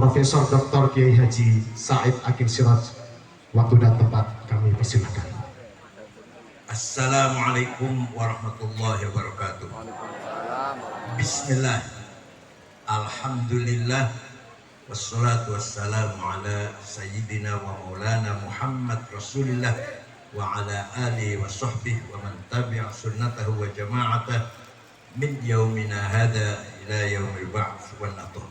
Profesor Dr. Kiai Haji Said Akil Siraj. Waktu dan tempat kami persilakan. Assalamualaikum warahmatullahi wabarakatuh. Bismillah. Alhamdulillah. Wassalatu wassalamu ala sayyidina wa maulana Muhammad Rasulillah wa ala alihi wa sahbihi wa man tabi'a sunnatahu wa jama'atah min yaumina hadha ila yaumil ba'ts wan natur.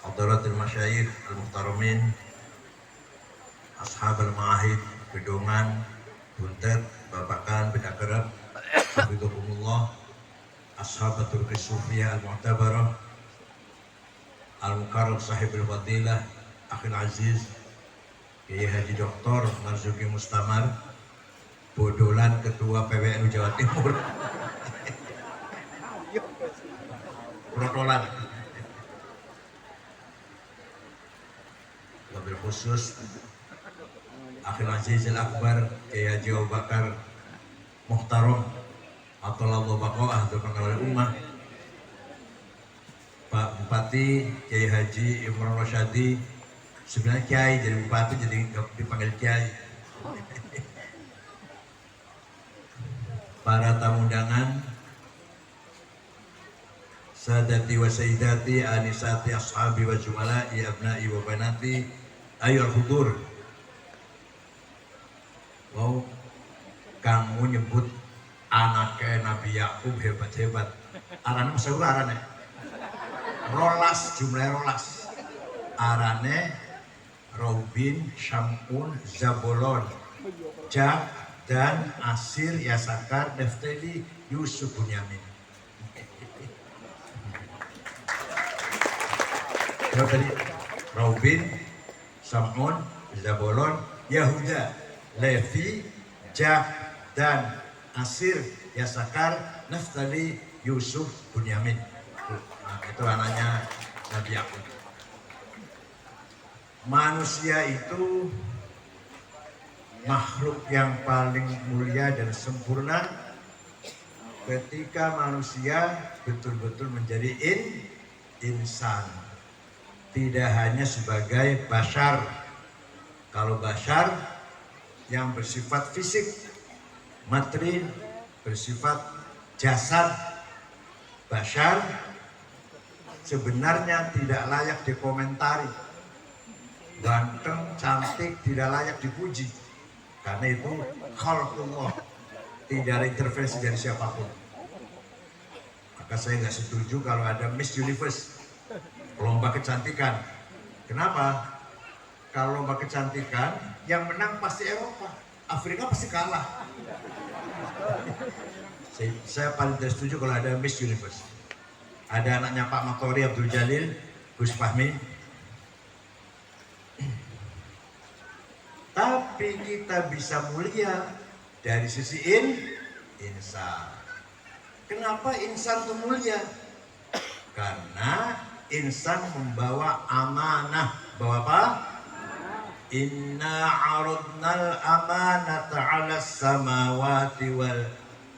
Hadaratul masyayikh al-muhtaramin, ashab al-ma'ahid, gedongan, buntet, babakan, bedakerep, hafizakumullah, ashabatul qisufiyah al-mu'tabarah, al-mukarram sahibul fadilah, akhil aziz, Kiai Haji Dr. Marzuki Mustamar, bodolan ketua PWNU Jawa Timur, protolan, wabil khusus Akhil Aziz Al-Akbar Kiai Haji Abu Bakar Muhtaram Atollahu Baqa'ah oleh ummah, Pak Bupati Kiai Haji Imran Rosyadi, sebenarnya Kiai jadi Bupati jadi dipanggil Kiai. Para tamu undangan, sadati wa sayyidati, anisati ashabi wa jumala'i abna'i wa banati, ayyul hudur. Wow, kamu nyebut anaknya Nabi Yakub hebat-hebat. Arane masuk arane. Rolas, jumlah rolas. Arane Raubin, Syamun, Zabolon, Jak, Dan, Asir, Yasakar, Neftali, Yusuf, Bunyamin. Berapa tadi? Raubin, Syamun, Zabolon, Yahuda, Levi, Jak, Dan, Asir, Yasakar, Naftali, Yusuf, Bunyamin. Nah, itu anaknya Nabi Yakub. Manusia itu makhluk yang paling mulia dan sempurna ketika manusia betul-betul menjadi insan. Tidak hanya sebagai bashar. Kalau bashar yang bersifat fisik, materi, bersifat jasad, bashar sebenarnya tidak layak dikomentari. Ganteng, cantik, tidak layak dipuji. Karena itu khalqullah, tidak ada intervensi dari siapapun. Maka saya nggak setuju kalau ada Miss Universe, lomba kecantikan. Kenapa? Kalau lomba kecantikan, yang menang pasti Eropa, Afrika pasti kalah. Saya paling tidak setuju kalau ada Miss Universe. Ada anaknya Pak Matori Abdul Jalil, Gus Fahmi. Tapi kita bisa mulia dari sisi insan. Kenapa insan itu mulia? Karena insan membawa amanah. Bawa apa? Inna aradnal amanata 'alas samawati wal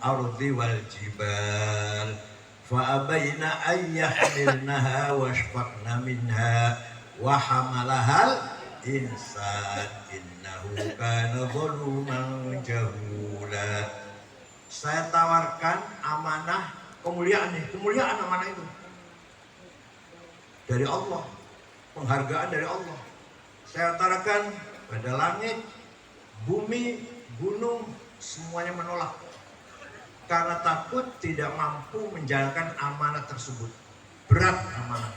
ardi wal jibal fa abaina ay yahmilnaha wa ashfaqna minha wa hamalahal insan innahu kana zaluman jahula. Saya tawarkan amanah kemuliaan nih, kemuliaan amanah itu dari Allah, penghargaan dari Allah. Saya utarakan pada langit, bumi, gunung, semuanya menolak. Karena takut tidak mampu menjalankan amanah tersebut. Berat amanah.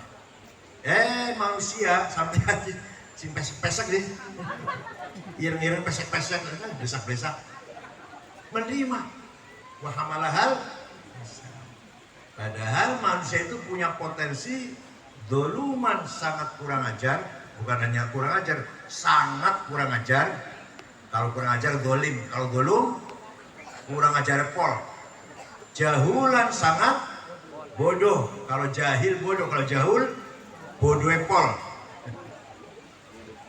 Manusia sampai hati pesek deh. Ireng-ireng pesek-pesek, besak-besak. Menerima. Wahamalahal. Padahal manusia itu punya potensi doluman, sangat kurang ajar. Bukan hanya kurang ajar, sangat kurang ajar. Kalau kurang ajar dolim, kalau dolum kurang ajar pol. Jahulan sangat bodoh, kalau jahil bodoh, kalau jahul bodoh pol.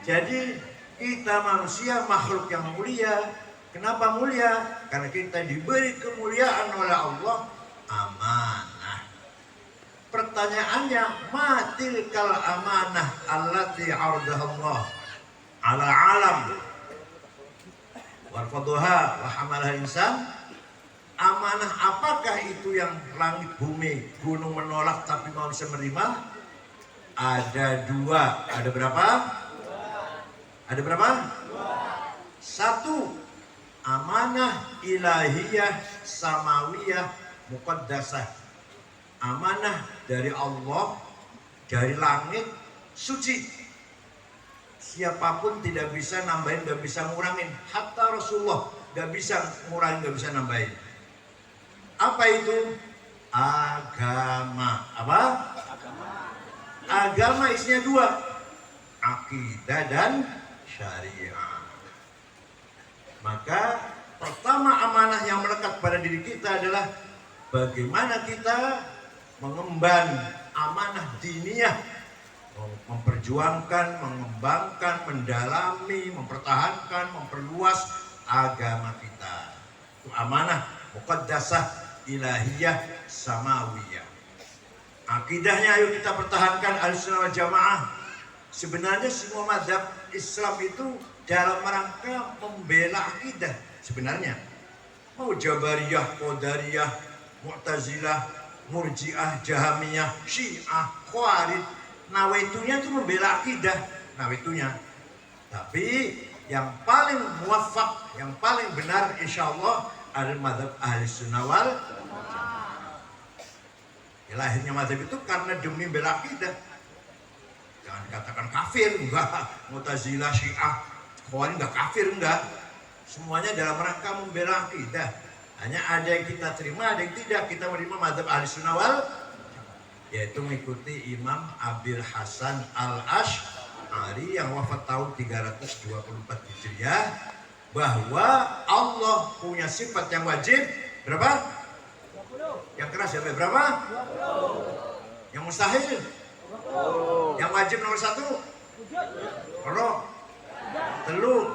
Jadi kita manusia makhluk yang mulia. Kenapa mulia? Karena kita diberi kemuliaan oleh Allah, amanah. Pertanyaannya, ma tilkal amanah allati ardahallah ala alam warfaduha wa hamalaha insan. Amanah apakah itu yang langit bumi gunung menolak tapi manusia menerima? Ada dua. Ada berapa? Ada berapa? Satu, amanah ilahiyah samawiyah muqaddasah. Amanah dari Allah, dari langit, suci. Siapapun tidak bisa nambahin, tidak bisa ngurangin. Hatta Rasulullah tidak bisa ngurangin, tidak bisa nambahin. Apa itu? Agama. Apa? Agama isinya dua, akidah dan syariah. Maka pertama amanah yang melekat pada diri kita adalah bagaimana kita mengemban amanah diniyah, memperjuangkan, mengembangkan, mendalami, mempertahankan, memperluas agama kita. Itu amanah muqaddasah ilahiyah samawiyah. Akidahnya ayo kita pertahankan Ahlussunnah wal Jamaah. Sebenarnya semua mazhab Islam itu dalam rangka membela akidah sebenarnya. Mau Jabariyah, Qadariyah, Mu'tazilah, Murji'ah, Jahamiyah, Syiah, Khawarij, nawaitunya itu membela akidah, nawaitunya. Tapi yang paling muwaffaq, yang paling benar insyaallah adalah mazhab Ahlussunnah wal Jamaah. Lahirnya mazhab itu karena demi bela akidah. Jangan dikatakan kafir, enggak. Mu'tazilah, Syiah, Khawarij enggak kafir, enggak. Semuanya dalam rangka membela akidah. Hanya ada yang kita terima, ada yang tidak. Kita menerima mazhab Ahlussunnah wal Jamaah, yaitu mengikuti Imam Abil Hasan Al-Asy'ari yang wafat tahun 324 Hijriah, bahwa Allah punya sifat yang wajib berapa? Yang keras ya berapa? 20. Yang mustahil? 20. Yang wajib nomor 1? Oro, telu,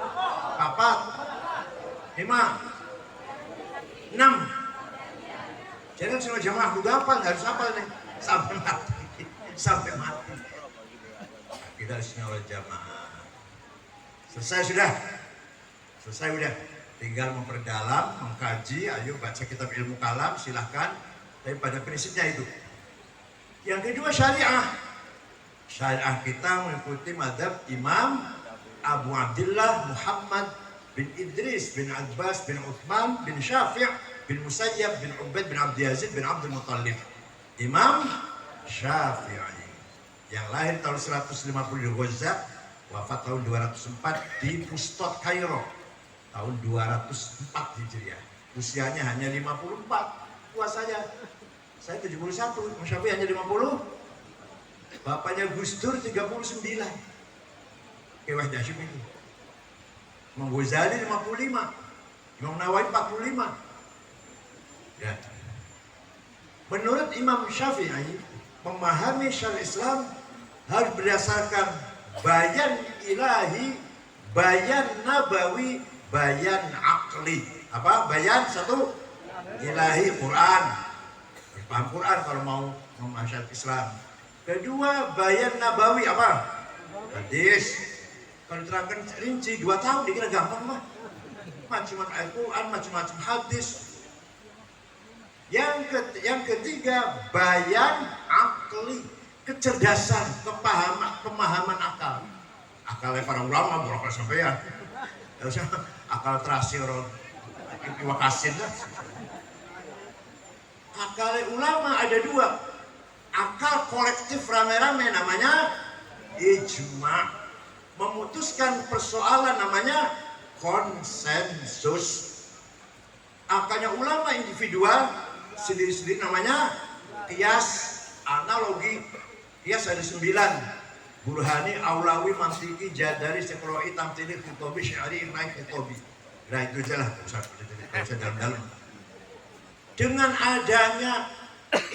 papat, 5, 6. Jangan semua jamaah kudu hafal, harus hafal nih sampai mati, sampai mati. Kita harus nyawal jamaah. Selesai sudah, selesai udah. Tinggal memperdalam, mengkaji, ayo baca kitab ilmu kalam, silahkan. Tapi pada prinsipnya itu. Yang kedua syariah. Syariah kita mengikuti mazhab Imam Abu Abdullah Muhammad bin Idris bin Abbas bin Uthman bin Syafi' bin Musayyab bin Ubaid bin Abdi Yazid bin Abdul Muttalib. Imam Syafi'i yang lahir tahun 150 di Gaza, wafat tahun 204 di Fustat, Kairo tahun 204 Hijriah. Usianya hanya 54. Tua saja. Saya 71, Mas Syafi'i hanya 50. Bapaknya Gus Dur 39. Kewah Hashim itu. Imam Ghazali 55. Imam Nawawi 45. Ya. Menurut Imam Syafi'i, memahami syariat Islam harus berdasarkan bayan ilahi, bayan nabawi, bayan akli. Apa? Bayan satu ilahi Quran. Paham Quran kalau mau memahami syariat Islam. Kedua, bayan nabawi apa? Hadis. Kalau diterangkan rinci 2 tahun dikira gampang mah. Macam-macam ayat Quran, macam-macam hadis. Yang ketiga, bayan akli, kecerdasan, pemahaman akal. Akalnya para ulama, bukan sampean. Akal terasi orang iwakasin lah. Akal ulama ada 2. Akal kolektif rame-rame namanya ijma. Memutuskan persoalan namanya konsensus. Akalnya ulama individual sendiri-sendiri namanya qiyas, analogi. Qiyas ada 9. Burhani, Aulawi, Mantiki, Jadari, Sekroi, Tamtili, Khutobi, Syari, Imai, Khutobi. Nah itu aja lah, usah dalam-dalam. Dengan adanya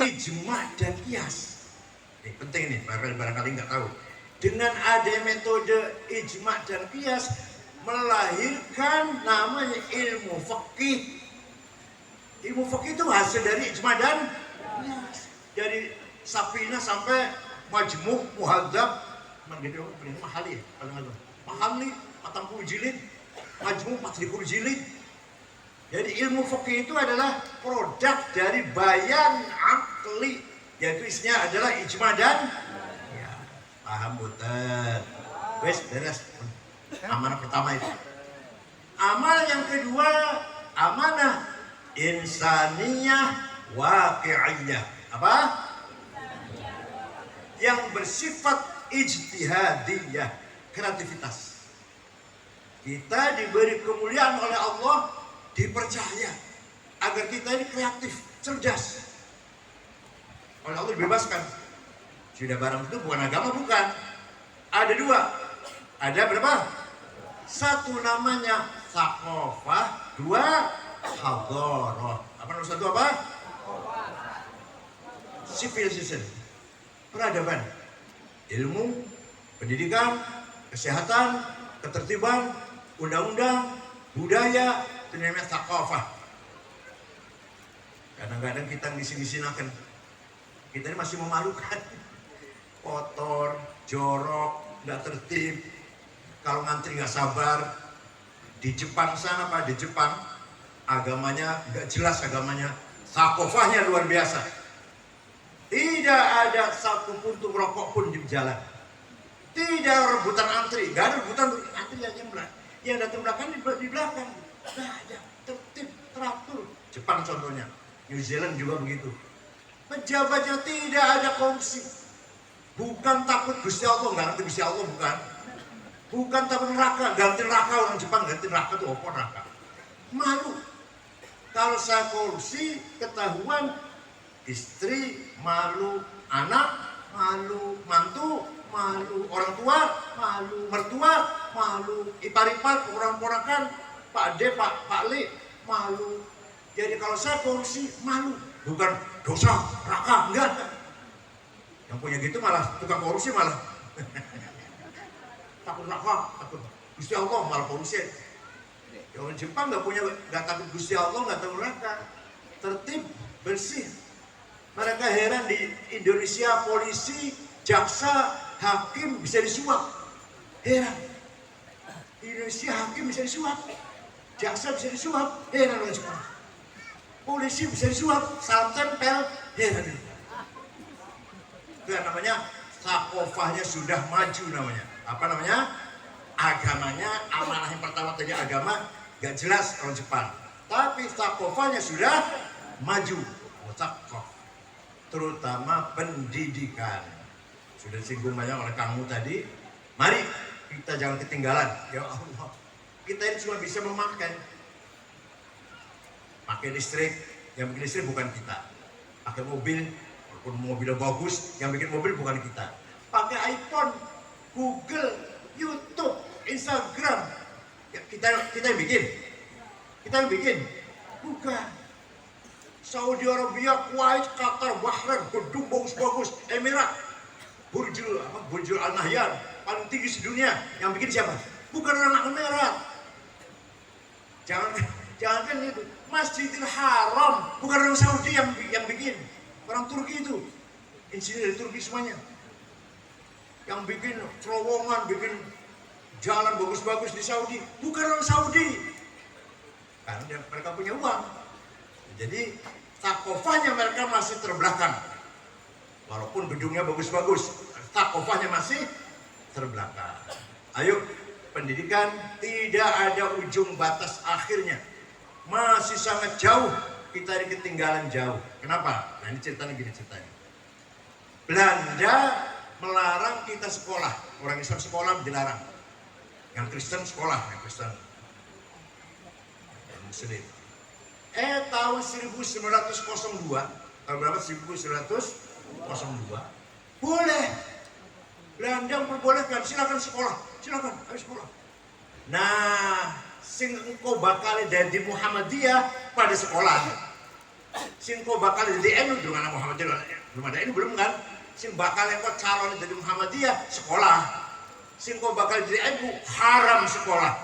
ijma dan qiyas, ini penting nih, barangkali nggak tahu. Dengan ada metode ijma dan qiyas melahirkan namanya ilmu fikih. Ilmu fikih itu hasil dari ijma dan qiyas. Dari Sapina sampai Majmu' Muhadzab, gitu paling mahal ya, mahal nih 40 jilid, Majmu' 40 jilid. Jadi ilmu fikih itu adalah produk dari bayan akli, yaitu isinya adalah ijma dan ya, paham betul. Wes beres. Amanah pertama itu. Amanah yang kedua, amanah insaniyah waqi'iyah. Apa? Yang bersifat ijtihadiyah, kreativitas. Kita diberi kemuliaan oleh Allah, dipercaya agar kita ini kreatif, cerdas. Oleh Allah dibebaskan. Sudah barang itu bukan agama, bukan. Ada dua. Ada berapa? Satu namanya thaqafah, dua hadharah. Apa nomor satu apa? Civilization, peradaban, ilmu, pendidikan, kesehatan, ketertiban, undang-undang, budaya, itu namanya thaqafah. Kadang-kadang kita ngisi-ngisinakan, kita ini masih memalukan, kotor, jorok, nggak tertib. Kalau ngantri nggak sabar. Di Jepang sana Pak, di Jepang agamanya nggak jelas, agamanya thaqafahnya luar biasa. Tidak ada satu puntung rokok pun di jalan. Tidak ada rebutan antri, nggak ada rebutan antri yang datang belakang di belakang. Nggak ada, tertib, teratur. Jepang contohnya, New Zealand juga begitu. Pejabatnya tidak ada korupsi. Bukan takut Gusti Allah, nggak ngerti Gusti Allah, bukan. Bukan takut neraka, ganti neraka orang Jepang, ganti neraka itu apa neraka? Malu. Kalau saya korupsi, ketahuan istri malu, anak malu, mantu malu, orang tua malu, mertua malu, ipar-ipar, orang-porakan, Pak D, Pak Li malu. Jadi kalau saya korupsi malu, bukan dosa, neraka, enggak. Yang punya gitu malah tukang korupsi malah takut neraka, takut Gusti Allah, malah korupsi. Ya, orang Jepang nggak takut Gusti Allah, nggak takut neraka, tertib, bersih. Mereka heran di Indonesia polisi, jaksa, hakim bisa disuap. Heran. Di Indonesia hakim bisa disuap, jaksa bisa disuap. Heran orang Jepang. Polisi bisa disuap, salam tempel. Heran. Itu yang namanya thaqafahnya sudah maju namanya. Apa namanya? Agamanya, amanah yang pertama tadi agama gak jelas orang Jepang. Tapi thaqafahnya sudah maju. Thaqaf. Terutama pendidikan. Sudah disinggung banyak oleh kamu tadi. Mari kita jangan ketinggalan. Ya Allah. Kita ini cuma bisa memakai. Pakai listrik. Yang bikin listrik bukan kita. Pakai mobil. Walaupun mobilnya bagus, yang bikin mobil bukan kita. Pakai iPhone, Google, YouTube, Instagram, ya, kita yang bikin. Kita yang bikin, bukan. Saudi Arabia, Kuwait, Qatar, Bahrain, gedung bagus-bagus, Emirat, Burjul Al Nahyan, paling tinggi sedunia. Yang bikin siapa? Bukan anak Emirat. Jangan kan itu. Masjidil Haram, bukan orang Saudi yang bikin. Orang Turki itu, insinyur dari Turki semuanya. Yang bikin terowongan, bikin jalan bagus-bagus di Saudi, bukan orang Saudi. Karena mereka punya uang. Jadi thaqafahnya mereka masih terbelakang. Walaupun gedungnya bagus-bagus, thaqafahnya masih terbelakang. Ayo, pendidikan tidak ada ujung batas akhirnya. Masih sangat jauh. Kita ini ketinggalan jauh. Kenapa? Nah ini ceritanya gini ceritanya. Belanda melarang kita sekolah. Orang Islam sekolah dilarang. Yang Kristen sekolah, yang Kristen. Yang Muslim. Tahun 1902, tahun berapa? 1902. Boleh. Belanda memperbolehkan, silakan sekolah. Silakan, ayo sekolah. Nah, sing engko bakal dari Muhammadiyah pada sekolah. Sing engko bakal dari NU dengan Muhammadiyah belum ada, ini belum kan? Sing bakal engko calon dari Muhammadiyah sekolah. Sing engko bakal dari NU haram sekolah.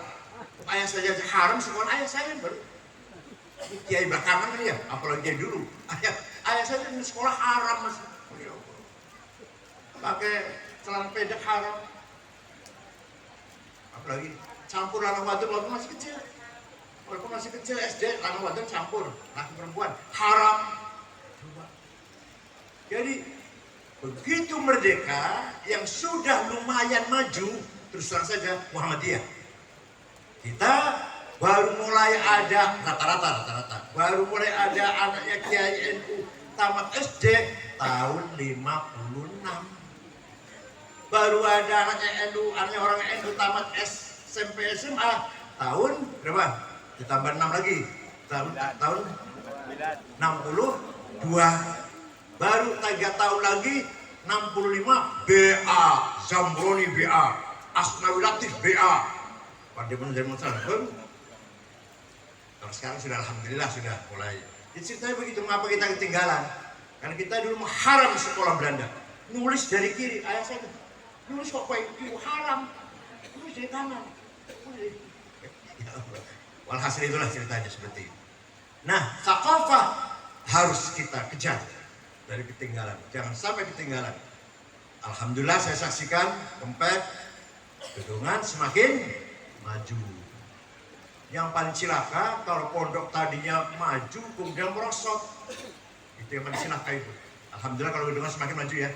Ayah saja haram sekolah, ayah saya baru kiai belakangan kan ya, apalagi kiai dulu. Ayah saya di sekolah haram mas. pakai celana pendek haram. Apalagi campur lanang wadon walaupun masih kecil. Walaupun masih kecil SD, lanang wadon campur, laki perempuan haram. Coba. Jadi begitu merdeka yang sudah lumayan maju, terus terang saja Muhammadiyah. Kita baru mulai ada rata-rata baru mulai ada anaknya Kiai NU tamat SD tahun 56. Baru ada anaknya NU, anaknya orang NU tamat SMP SMA tahun berapa? Ditambah 6 lagi. Tahun 62. Baru 3 tahun lagi 65 BA, Zamroni BA, Asnawi Latif BA. Pada demonstran baru. Kalau sekarang sudah alhamdulillah sudah mulai. Jadi ceritanya begitu, mengapa kita ketinggalan? Karena kita dulu mengharam sekolah Belanda. Nulis dari kiri, ayah saya nulis kok kiri haram. Nulis dari kanan. Ya Allah. Walhasil itulah ceritanya seperti itu. Nah, thaqafah harus kita kejar dari ketinggalan. Jangan sampai ketinggalan. Alhamdulillah saya saksikan Kempek Gedongan semakin maju. Yang paling cilaka kalau pondok tadinya maju kemudian merosot. Itu yang paling cilaka itu. Alhamdulillah kalau Gedongan semakin maju ya.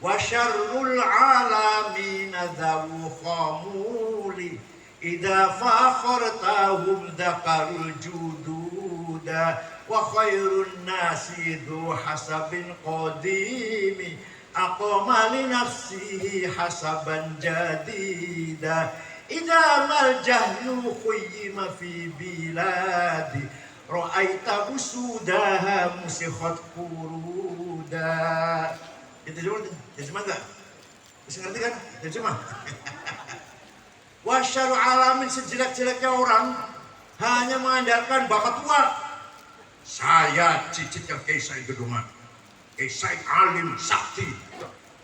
Wa syarrul alamin dzawu khamuli idza fakhartahum dzakarul jududa wa khairun nasi dzu hasabin qadimi aqama li nafsihi hasaban jadida idza mal jahlu khuyyima fi biladi ra'aita usudaha musikhat kuruda. Itu terjemah enggak? Bisa ngerti kan? Terjemah. Wasyarul alamin, sejelek-jeleknya orang hanya mengandalkan bapak tua. Saya cicitnya Kiai Said Gedongan. Kiai Said alim, sakti,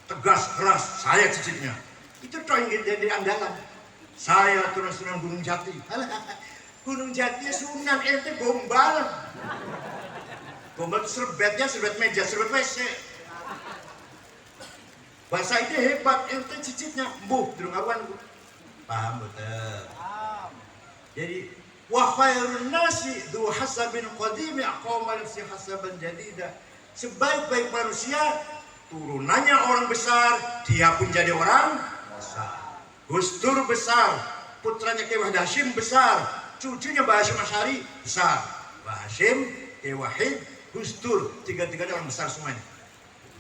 tegas, keras, saya cicitnya. Itu toh yang jadi andalan. Saya turun-turun Gunung Jati. Gunung Jati Sunan, ente gombal. Gombal itu serbetnya, serbet meja, serbet WC. Bahasa itu hebat, ente cicitnya. Mbuh, durung awan. Paham betul. Jadi wa khairun nasi dzu hasabin qadimi aqama li hasaban jadida. Sebaik-baik manusia turunannya orang besar, dia pun jadi orang besar. Gus Dur besar, putranya Kiai Wahid Hasyim besar, cucunya Mbah Hasyim Asy'ari besar. Mbah Hasyim, Kiai Wahid, Gus Dur, tiga-tiganya orang besar semuanya.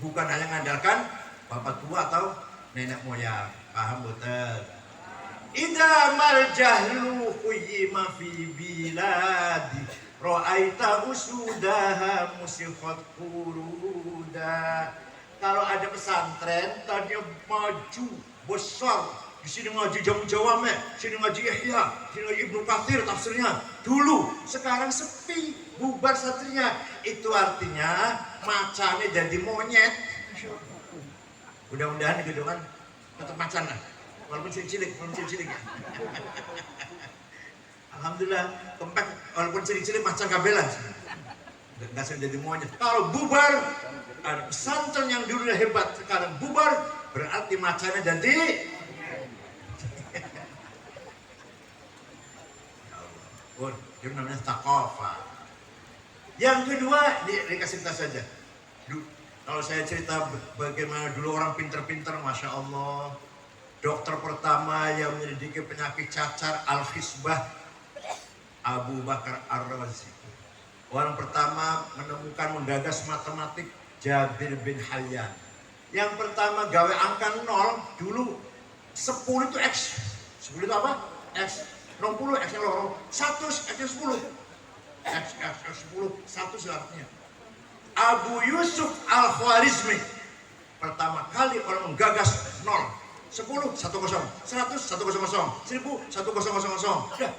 Bukan hanya mengandalkan bapak tua atau nenek moyang. Paham betul. Idza mal jahlu khuyyima fi biladi ra'aita usudaha musikhat kuruda. Kalau ada pesantren tadinya maju besar, di sini ngaji Jamu Jawame, sini ngaji Ihya, sini ngaji Ibnu Katsir tafsirnya. Dulu, sekarang sepi, bubar santrinya. Itu artinya macane jadi monyet. Mudah-mudahan gitu kan tetap macan lah. Walaupun cilik-cilik ya. Alhamdulillah, Kempek walaupun cilik-cilik macan kabelan. Enggak jadi monyet. Kalau bubar, ada pesantren yang dulunya hebat, sekarang bubar, berarti macannya jadi itu namanya thaqafah. Yang kedua, dikasih tas saja. Kalau saya cerita bagaimana dulu orang pinter-pinter, Masya Allah. Dokter pertama yang menyelidiki penyakit cacar Al-Hisbah, Abu Bakar Ar-Razi. Orang pertama menemukan menggagas matematik, Jabir bin Hayyan. Yang pertama gawe angka 0, dulu 10 itu X. 10 itu apa? X. 60 X-nya lorong. 100 X-nya 10. X 10, 1 artinya. Abu Yusuf Al-Khwarizmi. Pertama kali orang menggagas 0. 10, 1, 0, 100, 1, 0, 0, 1000, 1, 0, 0, 0. Udah.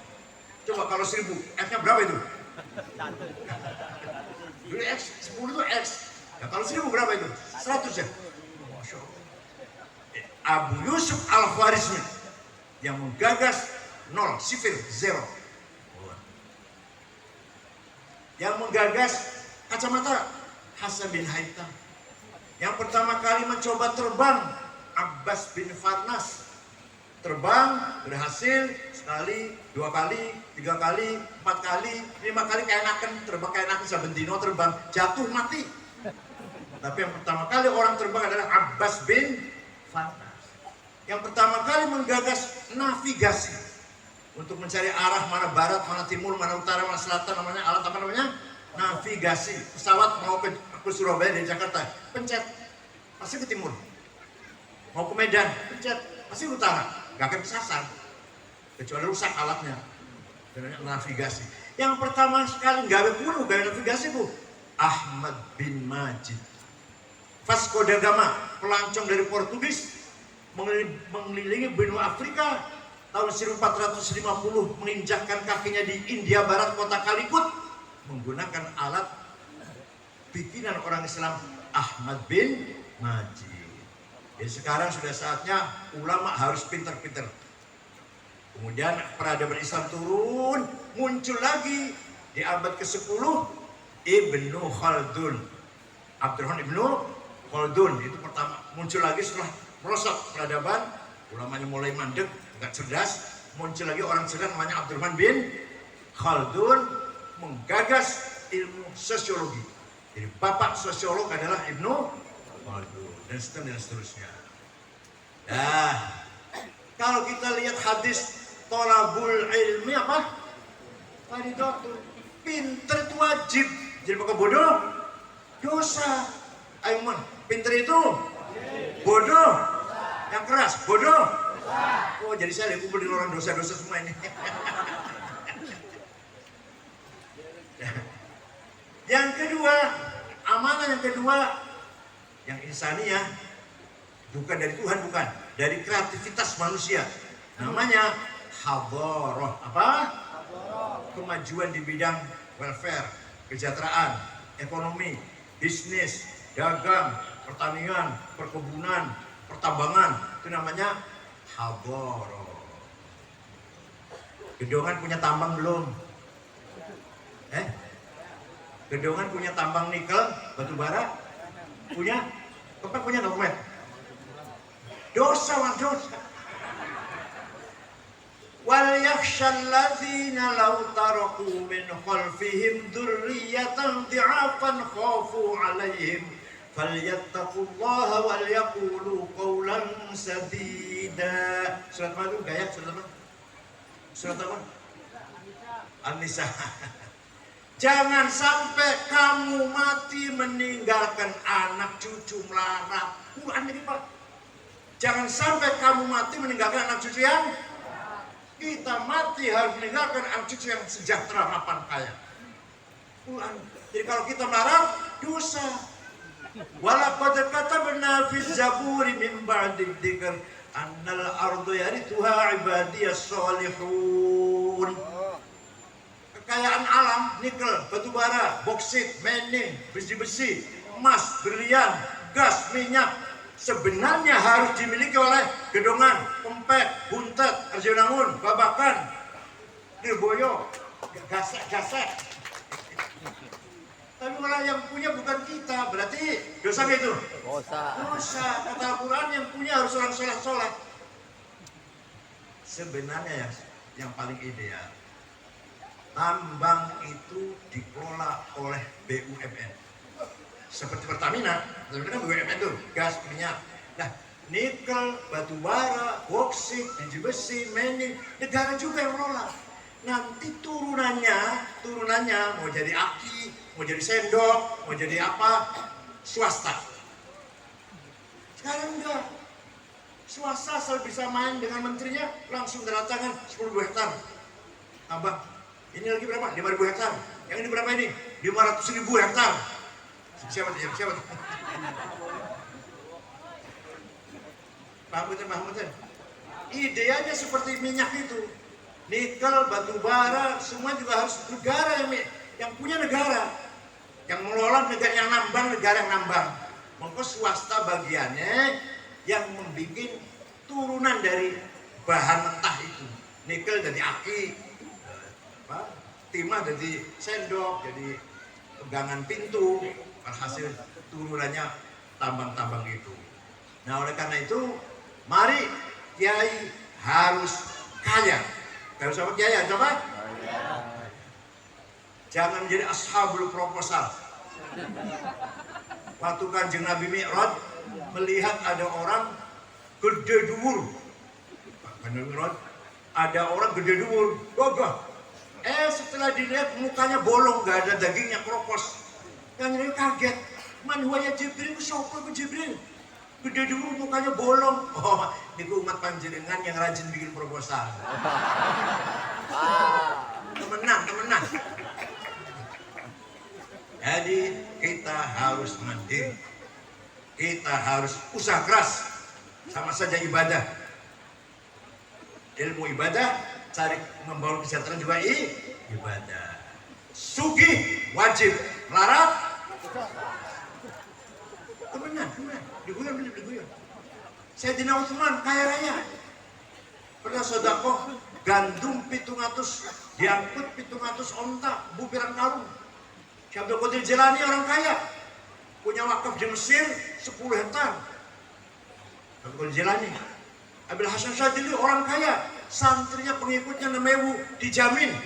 Coba kalau 1000, X-nya berapa itu? Dulu X, 10 itu X. Ya kalau 1000 berapa itu? 100 ya? Masya Allah. Abu Yusuf Al-Khwarizmi yang menggagas 0, sifir, 0. Yang menggagas kacamata Hasan bin Haytham. Yang pertama kali mencoba terbang Abbas bin Farnas. Terbang berhasil sekali, 2 kali, 3 kali, 4 kali, 5 kali keenakan terbang, keenakan sabendino terbang, jatuh mati. Tapi yang pertama kali orang terbang adalah Abbas bin Farnas. Yang pertama kali menggagas navigasi untuk mencari arah mana barat, mana timur, mana utara, mana selatan, namanya alat apa namanya? Navigasi. Pesawat mau ke Surabaya dari Jakarta, pencet pasti ke timur. Mau ke Medan, pencet pasti ke utara, gak akan kesasar kecuali rusak alatnya. Navigasi. Yang pertama sekali gawe navigasi bu Ahmad bin Majid. Vasco da Gama, pelancong dari Portugis, mengelilingi benua Afrika tahun 1450, menginjakkan kakinya di India Barat, kota Kalikut, menggunakan alat bikinan orang Islam Ahmad bin Majid. Jadi sekarang sudah saatnya ulama harus pinter-pinter. Kemudian peradaban Islam turun, muncul lagi di abad ke-10 Ibnu Khaldun. Abdurrahman Ibnu Khaldun itu pertama muncul lagi setelah merosot peradaban, ulamanya mulai mandek, nggak cerdas. Muncul lagi orang cerdas namanya Abdurrahman bin Khaldun, menggagas ilmu sosiologi. Jadi bapak sosiolog adalah Ibnu Khaldun dan seterusnya. Nah, kalau kita lihat hadis tolabul ilmi apa? Tadi dokter, pinter itu wajib. Jadi pakai bodoh, dosa. Ayo man, pinter itu bodoh. Yang keras, bodoh. Oh, jadi saya lihat kumpul di orang dosa-dosa semua ini. Yang kedua, amanah yang kedua, yang insaniyah, bukan dari Tuhan, bukan dari kreativitas manusia. Namanya hadharah. Apa? Kemajuan di bidang welfare, kesejahteraan, ekonomi, bisnis, dagang, pertanian, perkebunan, pertambangan. Itu namanya hadharah. Gedongan punya tambang belum? Gedongan punya tambang nikel, batu bara? Punya? Bapak punya dokumen? Dosa. Wal yakhshal ladzina law taraku min khalfihim dzurriyyatan dhi'afan khafu 'alaihim falyattaqullaha wal yaqulu qawlan sadida. Surat mana itu? Gayat surat apa? Surat apa? An-Nisa. Jangan sampai kamu mati meninggalkan anak cucu melarat. Quran ini Pak. Jangan sampai kamu mati meninggalkan anak cucu yang kita mati harus meninggalkan anak cucu yang sejahtera, mapan, kaya. Quran. Jadi kalau kita melarat, dosa. Walaqad katabna fi zaburi min ba'di dzikr annal ardu yarithuha ibadiyas sholihun. Kekayaan alam, nikel, batu bara, boksit, mening, besi-besi, emas, berlian, gas, minyak, sebenarnya harus dimiliki oleh Gedongan, Pempek, Buntet, Arjunangun, Babakan, Dirboyo, Gasek. Tapi malah yang punya bukan kita, berarti dosa gitu? Dosa. Kata Al-Quran yang punya harus orang soleh. Sebenarnya yang paling ideal, tambang itu dikelola oleh BUMN. Seperti Pertamina kan BUMN tuh, gas, minyak. Nah, nikel, batu bara, boksit, besi, mening, negara juga yang mengelola. Nanti turunannya mau jadi aki, mau jadi sendok, mau jadi apa, swasta. Sekarang enggak. Swasta asal bisa main dengan menterinya, langsung tanda tangan 10.000 hektar. Abang, ini lagi berapa? 5.000 hektar. Yang ini berapa ini? 500.000 hektar. Siapa tuh? Paham betul? Ideanya seperti minyak itu. Nikel, batu bara, semua juga harus negara yang punya negara. Yang mengelola negara, yang nambang negara yang nambang. Maka swasta bagiannya yang membuat turunan dari bahan mentah itu. Nikel jadi aki, timah jadi sendok, jadi pegangan pintu, hasil turunannya tambang-tambang itu. Nah oleh karena itu, mari kiai harus kaya. Kalau sama kiai coba? Jangan menjadi ashabul proposal. Waktu Kanjeng Nabi Mi'raj melihat ada orang gede dhuwur. Kanjeng Mi'raj ada orang gede dhuwur, gagah. Setelah dilihat mukanya bolong, gak ada dagingnya, kropos. Kanjeng Nabi kaget. Man huwa ya Jibril, siapa itu Jibril? Gede dhuwur mukanya bolong. Oh, niku umat panjenengan yang rajin bikin proposal. Temenan. Jadi kita harus mandiri, kita harus usaha keras, sama saja ibadah. Ilmu ibadah, cari membangun kesejahteraan juga ibadah. Sugih wajib, melarat temenan, diguyon. Sayyidina Utsman kaya raya, pernah sedekah gandum 700, diangkut 700 onta, bubiran karung. Syekh Abdul Qadir Jilani orang kaya, punya wakaf di Mesir 10 hektar. Abdul Qadir Jilani. Abil Hasan Syadzili orang kaya, santrinya pengikutnya 6.000 dijamin.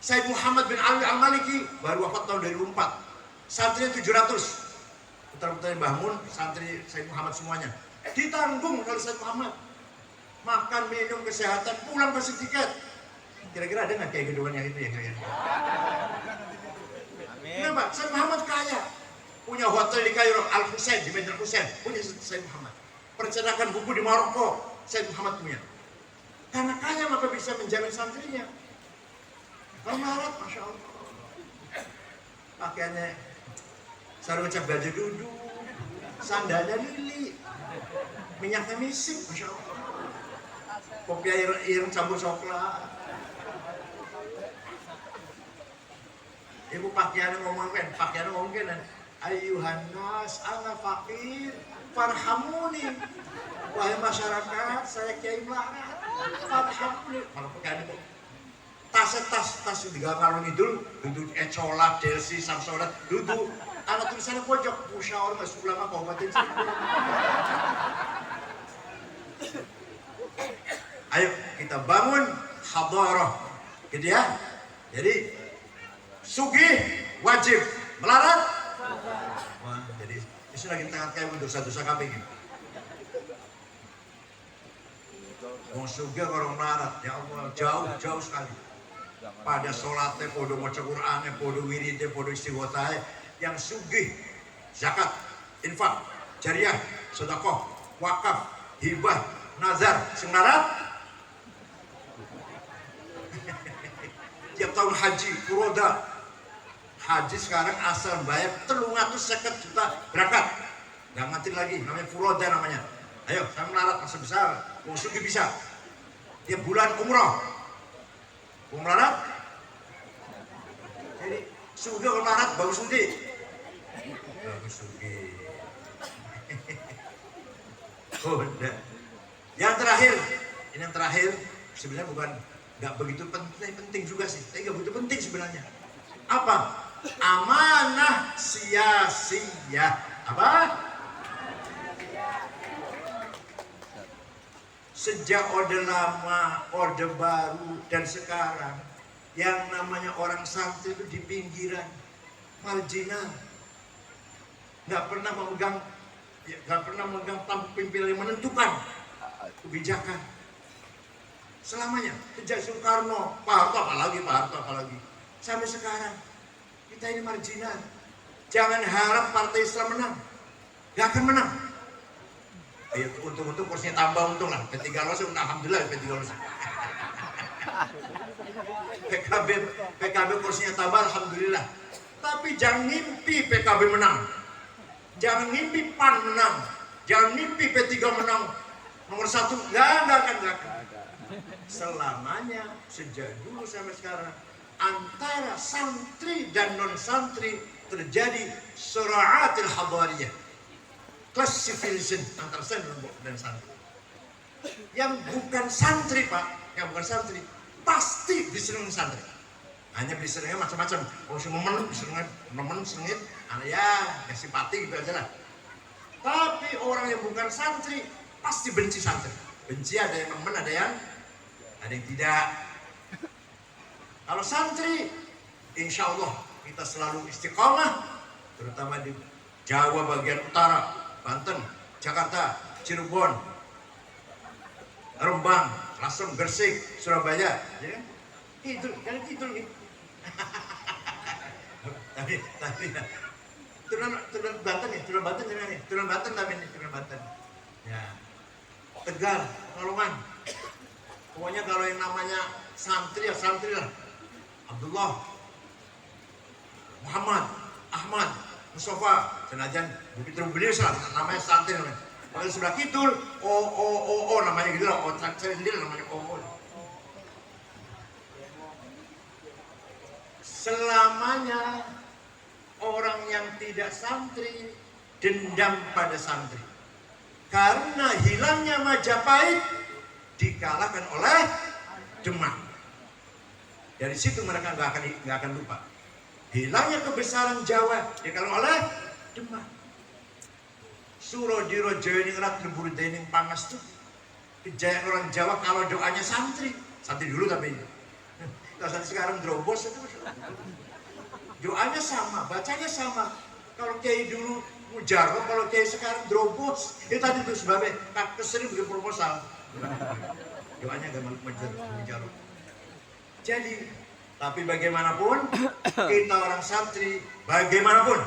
Said Muhammad bin Ali Al-Maliki baru wafat tahun 2004, santrinya 700. Putar-putar Mbah Mun, santri Said Muhammad semuanya ditanggung oleh Said Muhammad. Makan, minum, kesehatan, pulang kasih tiket. Kira-kira ada nggak kayak gedungan yang itu ya kira-kira? Kenapa? Said Muhammad kaya, punya hotel di Kairo, Al Hussein di Medan Hussein, punya Said Muhammad. Percetakan buku di Maroko, Said Muhammad punya. Karena kaya maka bisa menjamin santrinya. Kalau melarat, masya Allah, pakaiannya sarung cap baju duduk, sandalnya lili, minyaknya misik, masya Allah. Kopi air campur coklat. Ibu pakaiannya ngomong kan, ayuhan nas, ana fakir, farhamuni. Wahai masyarakat, saya kiai melarat, farhamuni. Kalau pakaian itu, tas di Galung Idul, duduk Ecola, Delsi, Samsonat, duduk. Anak tulisannya pojok, musyawarah masuk ulama kabupaten. Ayo kita bangun hadarah, gitu ya. Jadi sugih wajib, melarat. Wah, jadi itu lagi tangan kayak untuk dosa-dosa kami gitu. Wong sugih orang melarat, ya Allah, jauh sekali. Pada sholatnya, podo maca Qur'annya, podo wiridnya, podo istighotahnya, yang sugih, zakat, infak, jariah, sedekah, wakaf, hibah, nazar, sing melarat. Tiap tahun haji, furoda. Haji sekarang asal bayar 350 juta berangkat. Gak ngerti lagi, namanya furoda namanya. Ayo, saya melarat masa besar, mau sugih bisa. Tiap bulan umroh. Mau melarat? Jadi, sugih kalau melarat, bagus sugih. Bagus sugih. Oh, udah. Yang terakhir, sebenarnya bukan nggak begitu penting juga sih, tapi nggak begitu penting sebenarnya. Apa? Amanah sia-sia. Apa? Sejak orde lama, orde baru, dan sekarang yang namanya orang santri itu di pinggiran, marginal, nggak pernah memegang tampuk pimpinan yang menentukan kebijakan. Selamanya, sejak Soekarno, Pak Harto apalagi, sampai sekarang kita ini marginal. Jangan harap partai Islam menang, gak akan menang. Ya, untung kursinya tambah, untung lah. P3 lolos, alhamdulillah P3 lolos. PKB kursinya tambah, alhamdulillah. Tapi jangan mimpi PKB menang, jangan mimpi PAN menang, jangan mimpi P3 menang nomor 1. Gak akan. Selamanya, sejak dulu sampai sekarang, antara santri dan non santri terjadi suraatil hadariyah, class civilization antara santri dan santri. Yang bukan santri, Pak, yang bukan santri pasti diseneng santri. Hanya beli senengnya macam-macam. Oh si nemen sengit, ya simpati gitu aja lah. Tapi orang yang bukan santri pasti benci santri. Benci ada yang nemen, ada yang tidak. Kalau santri, insya Allah kita selalu istiqomah, terutama di Jawa bagian utara, Banten, Jakarta, Cirebon, Rembang, Lasem, Gresik, Surabaya, ya kan? Itu kan itu nih. tapi turun Banten ya, turun Banten jangan nih, turun Banten tapi ini turun Banten. Ya, Tegal, Pekalongan. Pokoknya kalau yang namanya santri ya santri lah. Abdullah, Muhammad, Ahmad, Mustafa, senajan beliau namanya santri namanya. Kalau sebelah kidul, namanya gitu lah, saya sendiri namanya Selamanya orang yang tidak santri dendam pada santri. Karena hilangnya Majapahit dikalahkan oleh Demak. Dari situ mereka nggak akan lupa. Hilangnya kebesaran Jawa dikalahkan oleh Demak. Surodiro Jayaningrat Lebur Dening Pangas tuh kejayaan orang Jawa kalau doanya santri dulu tapi ini. Kalau santri sekarang drobos itu doanya sama, bacanya sama. Kalau kiai dulu mujarab, kalau kiai sekarang drobos. Itu tadi tuh sebabnya kesering bikin proposal. Doanya agak mujarab. Jadi, tapi bagaimanapun kita orang santri, bagaimanapun,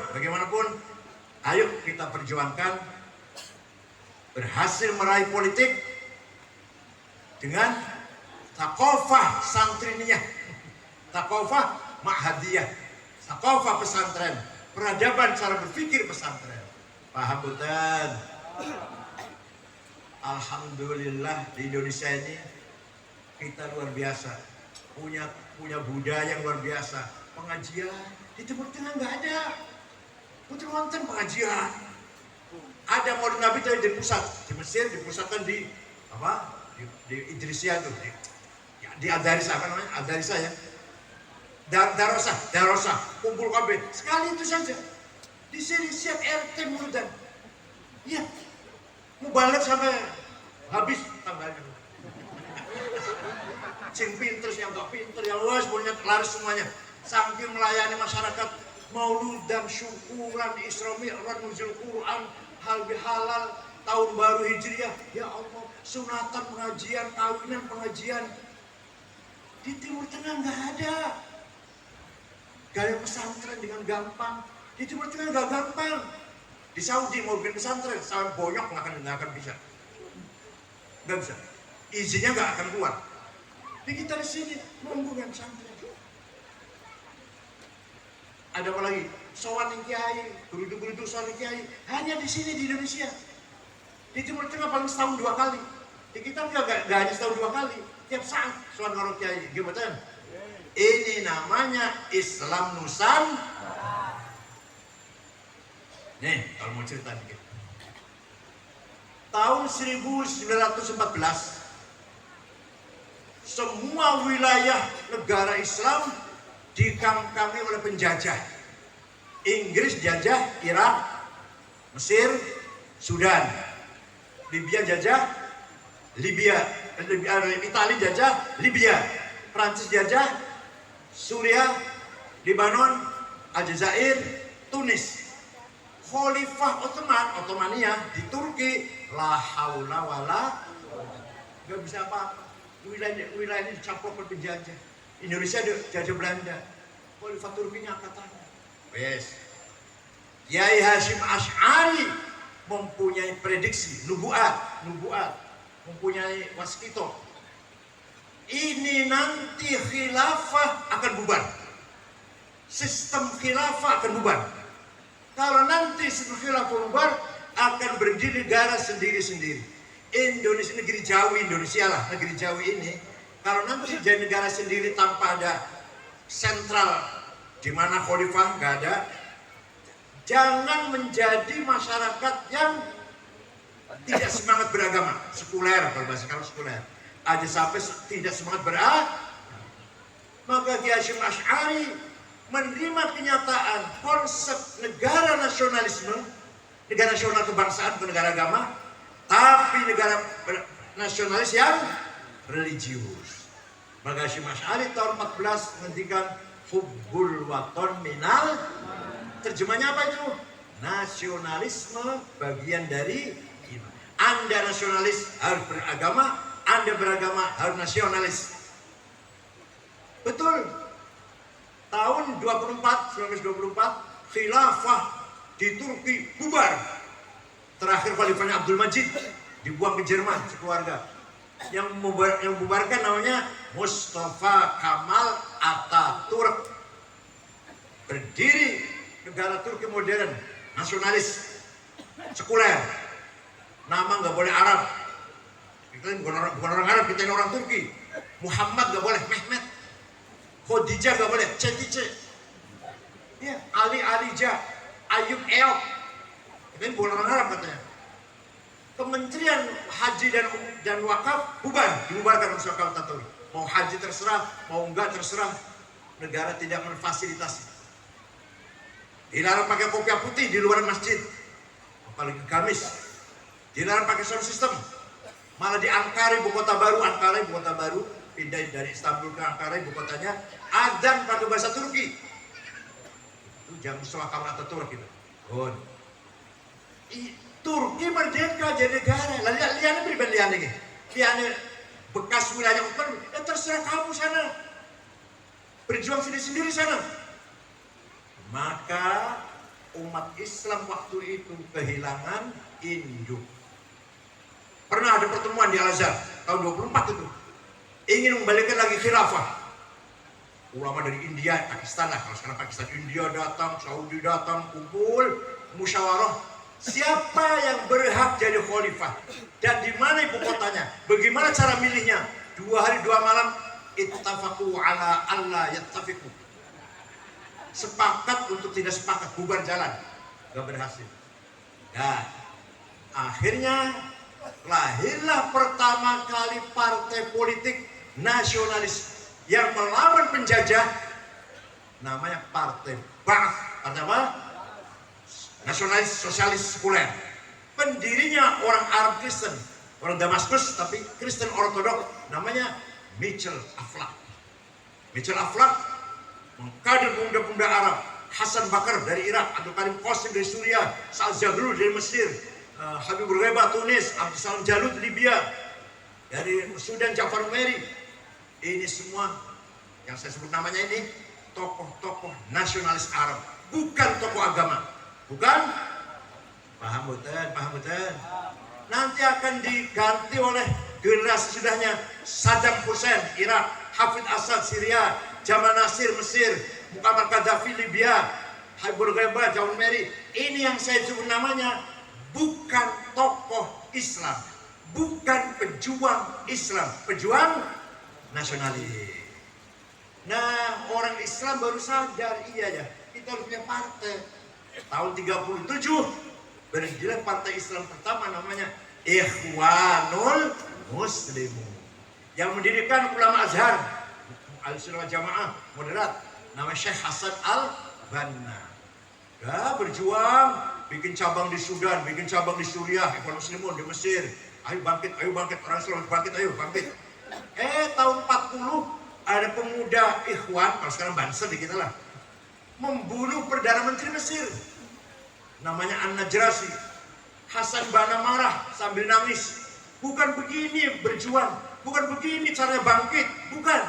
ayo kita perjuangkan berhasil meraih politik dengan takofah santriniyah, takofah ma'hadiyah, takofah pesantren, peradaban cara berpikir pesantren. Paham betul? Alhamdulillah di Indonesia ini kita luar biasa, punya budaya yang luar biasa. Pengajian di Timur Tengah nggak ada. Putri wonten pengajian. Ada Maulid Nabi tadi di pusat, di Mesir dipusatkan di apa? Di Idrisia tuh, di Adarisa, apa namanya? Adarisa ya. Darosah, kumpul KB. Sekali itu saja. Di sini siap RT Muludan. Iya. Mau balik sampai habis tanggalnya. Sing pinter, yang gak pinter, yang luas, punya laris semuanya. Saking melayani masyarakat, mauludan, syukuran, Isra Mi'raj, nuzul Quran, hal bihalal, tahun baru Hijriah. Ya Allah, sunatan pengajian, kawinan pengajian. Di Timur Tengah nggak ada. Gaya pesantren dengan gampang. Di Timur Tengah nggak gampang. Di Saudi mau bikin pesantren, sampai bonyok nggak akan bisa. Nggak bisa. Izinnya nggak akan keluar. Di kita di sini menggungkan pesantren. Ada apa lagi? Sowan kiai, guru-guru sowan kiai. Hanya di sini di Indonesia. Di Timur Tengah paling setahun 2 kali. Di kita nggak hanya setahun 2 kali. Tiap saat sowan kalau kiai. Gimana? Ini namanya Islam Nusantara. Nih, kalau mau cerita dikit. Tahun 1914, semua wilayah negara Islam dikangkangi oleh penjajah. Inggris jajah Irak, Mesir, Sudan. Libya jajah Libya, Italia jajah Libya, Prancis jajah Suriah, Lebanon, Aljazair, Tunis. Khalifah Ottomania di Turki, la haula wala, nggak bisa apa-apa. Wilayah ini dicampur oleh penjajah. Indonesia dijajah Belanda. Khalifah Turkinya angkatannya. Yes. Kiai Hasyim Asy'ari mempunyai prediksi, nubuat, mempunyai waskito. Ini nanti khilafah akan bubar. Sistem khilafah akan bubar. Kalau nanti sistem khilafah bubar, akan berdiri negara sendiri-sendiri. Indonesia, negeri Jawi, Indonesia lah, negeri Jawi ini. Kalau nanti jadi negara sendiri tanpa ada sentral, di mana khalifah nggak ada, jangan menjadi masyarakat yang tidak semangat beragama, sekuler, kalau bahasa sekarang sekuler. Aja sampai tidak semangat beragama. Maka Kiai Hasyim Asy'ari menerima kenyataan konsep negara nasionalisme, negara nasional kebangsaan, bukan negara agama, tapi negara nasionalis yang religius. Maka Hasyim Asy'ari tahun 14 menghentikan hubbul waton minal, terjemahnya apa itu? Nasionalisme bagian dari iman. Anda nasionalis harus beragama, Anda beragama harus nasionalis. Betul. Tahun 1924 khilafah di Turki bubar. Terakhir khalifahnya Abdul Majid dibuang ke Jerman sekeluarga. Yang membubarkan namanya Mustafa Kemal Atatürk. Berdiri negara Turki modern, nasionalis, sekuler. Nama nggak boleh Arab. Kita bukan orang Arab, kita ini orang Turki. Muhammad nggak boleh, Mehmet. Khadijah gak boleh, Cetice. Ya, Ali Alija, Ayub Eop. Ini bukan orang Arab katanya. Kementerian Haji dan Wakaf dibubarkan oleh Mustafa Kemal Atatürk. Mau haji terserah, mau enggak terserah. Negara tidak memfasilitasi. Dilarang pakai kopiah putih di luar masjid, apalagi gamis. Dilarang pakai sound system. Malah di Ankara, ibu kota baru, pindah dari Istanbul ke Ankara, ibu kotanya, adzan pakai bahasa Turki. Itu jam Mustafa Kemal Atatürk gitu. Turki merdeka jadi negara. Liane pribadi liane. Liane bekas wilayah Ottoman, ya terserah kamu sana. Berjuang sendiri-sendiri sana. Maka umat Islam waktu itu kehilangan induk. Pernah ada pertemuan di Al-Azhar tahun 24 itu. Ingin membalikan lagi khilafah. Ulama dari India, Pakistan lah. Kalau sekarang Pakistan, India datang, Saudi datang, kumpul, musyawarah. Siapa yang berhak jadi khalifah? Dan di mana ibu kotanya? Bagaimana cara milihnya? 2 hari 2 malam, ittafaqu ala alla yattafiqu. Sepakat untuk tidak sepakat, bubar jalan. Gak berhasil. Dan akhirnya lahirlah pertama kali partai politik nasionalis yang melawan penjajah, namanya Partai Ba'ath. Partai apa? Nasionalis Sosialis Sekuler. Pendirinya orang Arab Kristen, orang Damaskus tapi Kristen Ortodok, namanya Mitchell Aflaq. Mitchell Aflaq mengkader pemuda-pemuda Arab. Hasan Bakar dari Irak, Abdul Karim Qasim dari Suriah, Sa'ad Zaghloul dari Mesir, Habibur Gheba Tunis, Abdul Salam Jalud Libya, dari Sudan Ja'far Numeri. Ini semua yang saya sebut namanya ini tokoh-tokoh nasionalis Arab, bukan tokoh agama, bukan. Paham betul. Nanti akan diganti oleh generasi sudahnya Saddam Hussein Irak, Hafid Assad Syria, Jamal Nasir Mesir, Muammar Gaddafi Libya, Habibur Gheba Ja'far Numeri. Ini yang saya sebut namanya bukan tokoh Islam, bukan pejuang Islam, pejuang nasionalis. Nah, orang Islam baru sadar, iya ya, kita harus punya partai. Tahun 37 berdirilah partai Islam pertama, namanya Ikhwanul Muslimun, yang mendirikan ulama Azhar, Ahlussunnah wal Jamaah moderat, nama Syekh Hasan Al-Banna. Ya, berjuang, bikin cabang di Sudan, bikin cabang di Suriah, Ikhwanul Muslimun di Mesir. Ayo bangkit, orang Islam bangkit, ayo bangkit. Tahun 40 ada pemuda Ikhwan, kalau sekarang Banser di kita lah, membunuh Perdana Menteri Mesir, namanya An-Najrasi. Hasan Banna marah sambil nangis. Bukan begini berjuang, bukan begini caranya bangkit, bukan.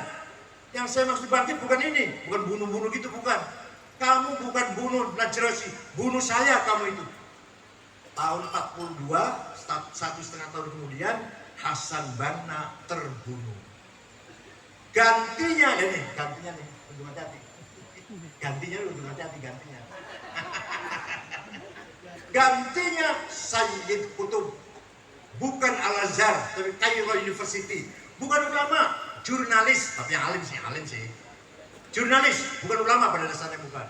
Yang saya maksud bangkit bukan ini, bukan bunuh-bunuh gitu, bukan. Kamu bukan bunuh Najrasi, bunuh saya kamu itu. Tahun 42, 1,5 tahun kemudian, Hasan Banna terbunuh. Gantinya nih, untung hati-hati. Gantinya Sayyid Qutb, bukan Al-Azhar, tapi Cairo University. Bukan ulama, jurnalis, tapi yang alim sih. Jurnalis, bukan ulama pada dasarnya, bukan.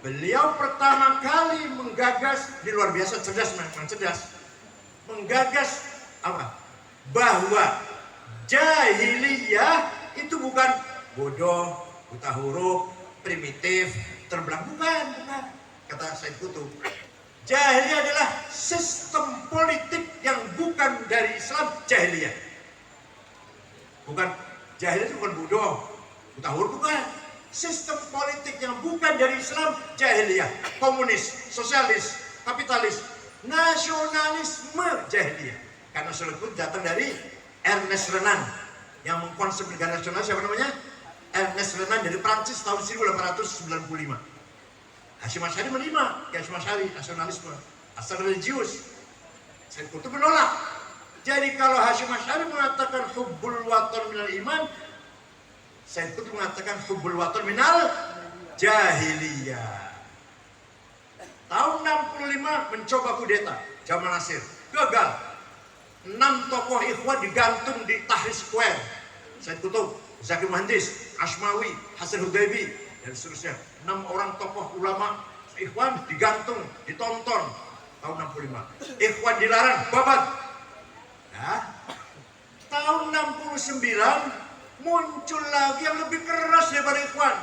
Beliau pertama kali menggagas, di luar biasa cerdas, memang cerdas. Menggagas apa? Bahwa jahiliyah itu bukan bodoh, buta huruf, primitif, terbelang. Bukan. Kata Said Qutb, jahiliyah adalah sistem politik yang bukan dari Islam. Jahiliyah bukan, jahiliyah itu bukan bodoh, buta huruf, bukan. Sistem politik yang bukan dari Islam, jahiliyah. Komunis, sosialis, kapitalis, nasionalisme, jahiliyah. Karena nasionalisme itu datang dari Ernest Renan yang mengkonsep negara nasional. Siapa namanya? Ernest Renan dari Prancis tahun 1895. Hasyim Asy'ari menerima Hasyim Asy'ari nasionalisme asal religius. Said Qutb menolak. Jadi kalau Hasyim Asy'ari mengatakan hubbul watan minal iman, Said Qutb mengatakan hubbul watan minal jahiliyah. Tahun 65 mencoba kudeta Jamal Nasir, gagal. 6 tokoh ikhwan digantung di Tahrir Square. Said Qutb, Zakir Muhandis, Ashmawi, Hasan Hudaybi, dan seterusnya. 6 orang tokoh ulama ikhwan digantung, ditonton tahun 65. Ikhwan dilarang, babat. Nah, tahun 69 muncul lagi yang lebih keras daripada ikhwan.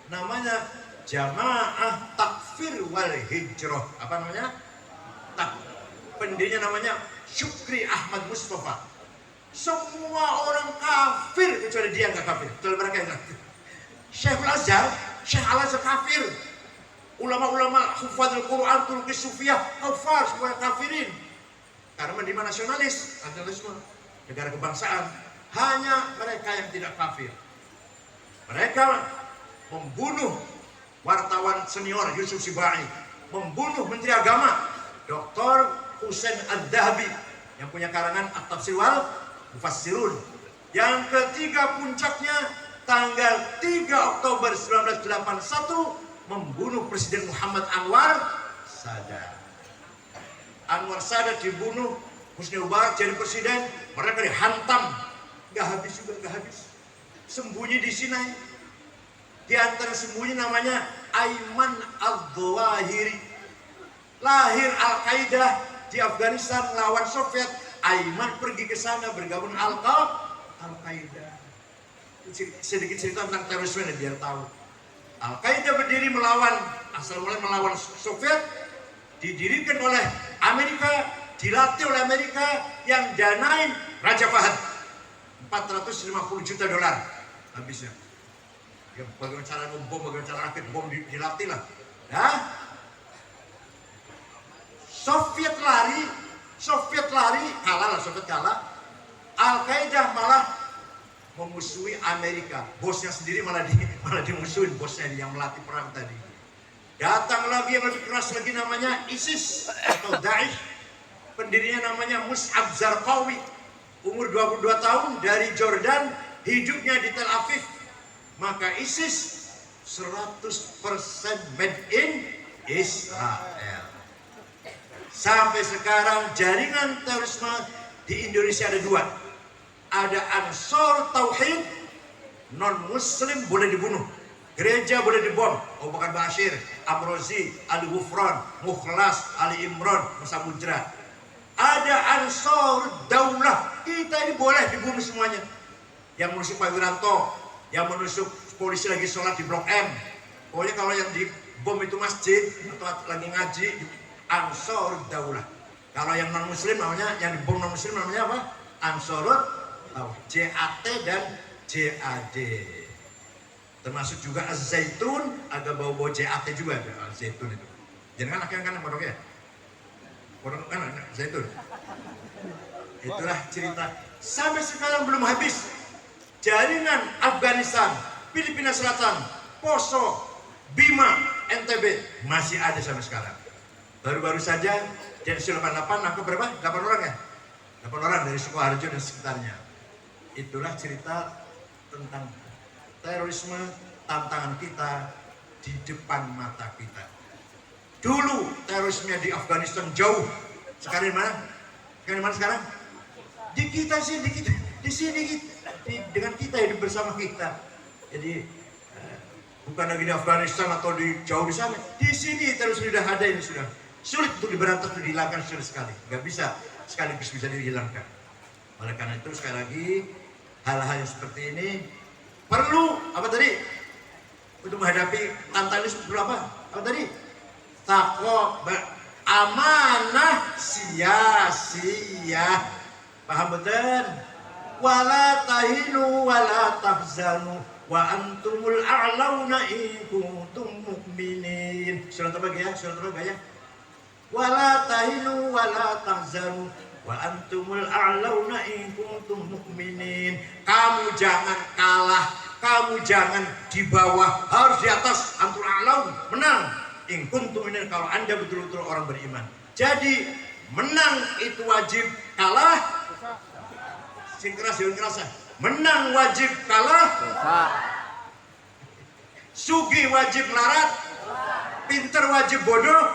Namanya Jamaah Takfir wal Hijrah. Apa namanya? Pendirinya namanya Syukri Ahmad Mustafa. Semua orang kafir kecuali dia nggak kafir. Kecuali mereka yang kafir. Syekhul Azhar, Syekh Al-Azhar kafir. Ulama-ulama hufadzul Quran, Turki Sufiyah, kafir, semua kafirin. Karena menerima nasionalisme, negara kebangsaan. Hanya mereka yang tidak kafir. Mereka membunuh wartawan senior Yusuf Sibai, membunuh Menteri Agama Dr. Husain Ad-Dahabi yang punya karangan At-Tafsir wal Mufassirun. Yang ketiga puncaknya tanggal 3 Oktober 1981 membunuh Presiden Muhammad Anwar Sadat. Anwar Sadat dibunuh, Husni Mubarak jadi presiden, mereka dihantam. Gak habis juga, gak habis. Sembunyi di Sinai. Di antara sembunyi namanya Ayman Al-Zawahiri. Lahir Al-Qaeda di Afghanistan lawan Soviet. Ayman pergi ke sana bergabung Al-Qaeda. Sedikit cerita tentang terorisme ini biar tahu. Al-Qaeda berdiri asal mulai melawan Soviet, didirikan oleh Amerika, dilatih oleh Amerika, yang danain Raja Fahad. 450 juta dolar habisnya. Ya, bagaimana cara ngebom, bagaimana cara rakit bom dilatih lah. Nah, Soviet lari, kalah. Al-Qaeda malah memusuhi Amerika. Bosnya sendiri malah dimusuhin, bosnya yang melatih perang tadi. Datang lagi yang lebih keras lagi namanya ISIS atau Daesh. Pendirinya namanya Mus'ab Zarqawi. Umur 22 tahun dari Jordan, hidupnya di Tel Aviv. Maka ISIS 100% made in Israel. Sampai sekarang jaringan terorisme di Indonesia ada 2. Ada Ansor Tauhid, non-muslim boleh dibunuh. Gereja boleh dibom. Abu Bakar Bashir, Amrozi, Ali Ghufran, Mukhlas, Ali Imran, Musa Mujra. Ada Ansor Daulah, kita ini boleh dibunuh semuanya. Yang menusuk Pak Wiranto, yang menusuk polisi lagi sholat di Blok M. Pokoknya kalau yang dibom itu masjid atau lagi ngaji, Ansor Daulah. Kalau yang non muslim namanya, yang dibom non muslim namanya apa? Ansorut JAT dan JAD. Termasuk juga Az-Zaitun, agak bau-bau JAT juga ada Az-Zaitun itu. Jangan akhirnya kan pondoknya. Pondok kan Zaitun. Itulah cerita. Sampai sekarang belum habis. Jaringan Afghanistan, Filipina Selatan, Poso, Bima, NTB masih ada sampai sekarang. Baru-baru saja Densus 88 nangkep berapa? 8 orang ya? 8 orang dari Sukoharjo dan sekitarnya. Itulah cerita tentang terorisme, tantangan kita di depan mata kita. Dulu terorisme di Afghanistan jauh. Sekarang di mana? Sekarang di mana sekarang? Di kita sih, di sini dengan kita hidup bersama kita. Jadi bukan lagi di Afghanistan atau di jauh di sana. Di sini terorisme sudah ada, ini sudah sulit untuk diberantas, untuk dihilangkan, sulit sekali. Gak bisa sekaligus bisa dihilangkan. Oleh karena itu sekali lagi hal-hal yang seperti ini perlu apa tadi? Untuk menghadapi tantangan ini perlu apa? Apa tadi? Takwa, amanah, sia-sia. Paham betul? Wala tahinu wala tahzanu wa antumul a'launa in kuntum mu'minin. Surat apa ya? Surat apa ya? Wala tahinu wala tahzanu wa antumul a'launa in kuntum mu'minin. Kamu jangan kalah, kamu jangan di bawah, harus di atas. Antul a'laun, menang. In kuntum mu'minin, kalau Anda betul-betul orang beriman. Jadi menang itu wajib, kalah sing keras sing kerasa. Menang wajib, kalah sugi wajib larat, pinter wajib bodoh.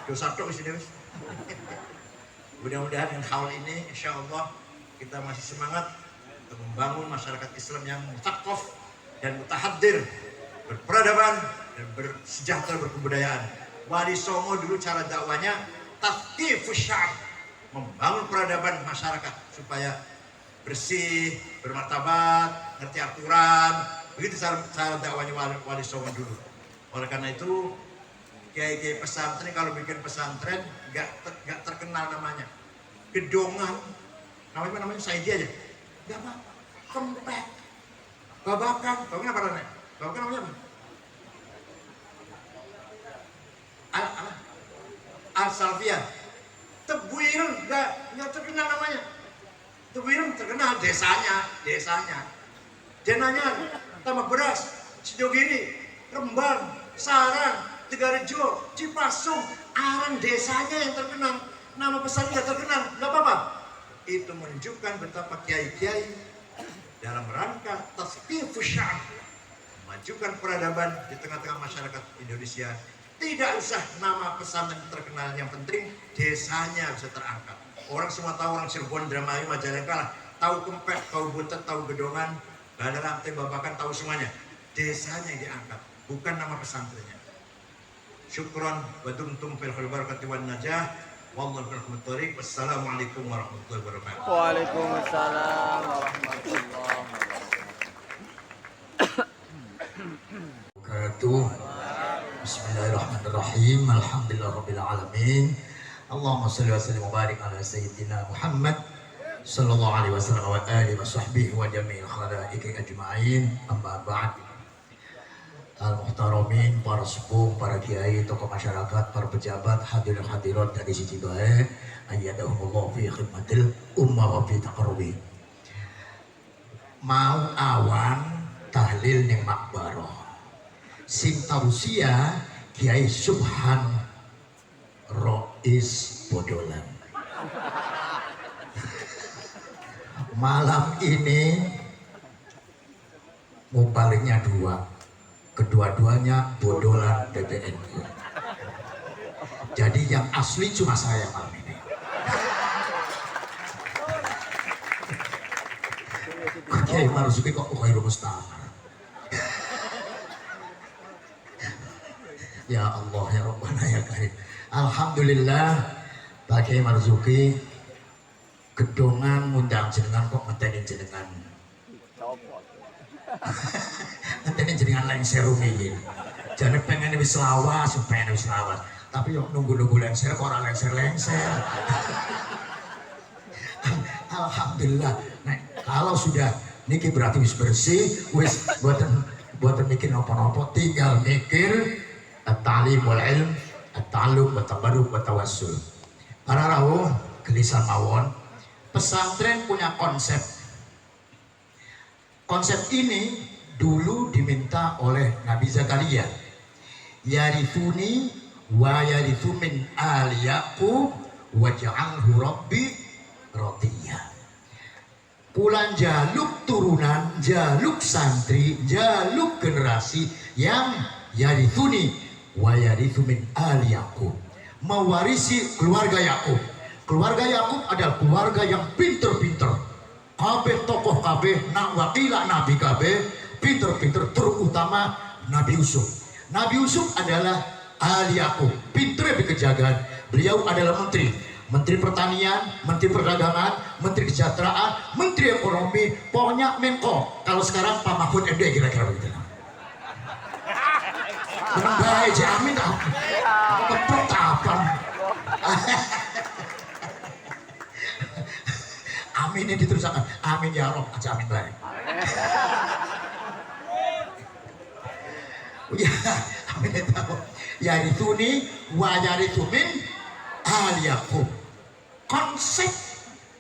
Dosa tok di sini. Mudah-mudahan dengan hal ini insya Allah kita masih semangat untuk membangun masyarakat Islam yang mutakaf dan mutahadir, berperadaban dan bersejahtera, berkebudayaan. Wali Songo dulu cara dakwanya tafkifus sya'ab, membangun peradaban masyarakat supaya bersih, bermartabat, ngerti aturan. Begitu cara dakwanya Wali Songo dulu. Oleh karena itu kiai-kiai pesantren kalau bikin pesantren nggak terkenal namanya, gedongan, namanya Saidi aja, nggak apa, kempet, babakan apa namanya? Babakan namanya apa? Al-Salvia, Tebuireng nggak terkenal namanya, Tebuireng terkenal desanya, Denanya, tambah beras, Sidogiri, Rembang, Sarang, Tegarejo, Cipasung, Arang desanya yang terkenal, nama pesannya terkenal, nggak apa-apa. Itu menunjukkan betapa kiai-kiai dalam rangka tasqifus sya'ab, memajukan peradaban di tengah-tengah masyarakat Indonesia. Tidak usah nama pesantren terkenal, yang penting desanya bisa terangkat. Orang semua tahu, orang Cirebon, Indramayu, Majalengka lah, tahu Kempet, tahu Butet, tahu Gedongan, Bandar Lampung, Babakan, tahu semuanya. Desanya yang diangkat, bukan nama pesantrennya. Syukran wa dumtum fil khair barakati wan najah. Wallahu a'lam bishawab. Wassalamualaikum warahmatullahi wabarakatuh. Waalaikumsalam warahmatullahi wabarakatuh. Bismillahirrahmanirrahim. Alhamdulillahirabbil alamin. Allahumma shalli wa sallim wa barik ala sayyidina Muhammad sallallahu alaihi wasallam wa alihi wa sahbihi wa jami'il khalaiqi ajma'in. Amma ba'd. Al-muhtaramin, para sepuh, para kiai, tokoh masyarakat, para pejabat, hadirin hadirat dari sisi baik, ayyadahumullah fi khidmatil ummah wa fi taqarrubi. Mau awan tahlil ning makbaroh. Sing tausia Kiai Subhan Rois Bodolan. Malam ini mubalingnya dua, kedua-duanya Bodolan PBNU. Jadi yang asli cuma saya malam ini. Kiai Marzuki kok Khairul Mustamar. Ya Allah ya Rabbana ya Karim. Alhamdulillah Pak Kiai Marzuki gedongan ngundang jenengan kok ngenteni jenengan. Ngenteni jenengan lengser rumiyin. Jane pengen wis lawas, pengen wis lawas. Tapi yo nunggu-nunggu lengser kok ora lengser-lengser. Alhamdulillah. Nah, kalau sudah niki berarti wis bersih, wis buatan mikir nopo-nopo, tinggal mikir at-ta'lim wal ilm, at-ta'allum wa tabarruk wa tawassul. Para rawuh gelisah mawon, pesantren punya konsep. Konsep ini dulu diminta oleh Nabi Zakaria. Yarithuni wa yarithu min ali Yaqub waj'alhu rabbi radiyya. Pulang jaluk turunan, jaluk santri, jaluk generasi yang yarithuni wa yarithu min ali Yaqub, mewarisi keluarga Yakub. Keluarga Yakub adalah keluarga yang pinter-pinter. Kabeh tokoh kabeh, nak wakila nabi kabeh, pinter-pinter, terutama Nabi Yusuf. Nabi Yusuf adalah ahli Yakub, pinter di kejagaan. Beliau adalah menteri. Menteri Pertanian, Menteri Perdagangan, Menteri Kesejahteraan, Menteri Ekonomi, pokoknya Menko. Kalau sekarang Pak Mahfud MD kira-kira begitu. Kurang baik, Amin. Keprok apa? Amin ini diteruskan. Amin ya Rob, aja amin baik. Ya, amin tahu. Yarithuni wa yarithumin al Yakub. Konsep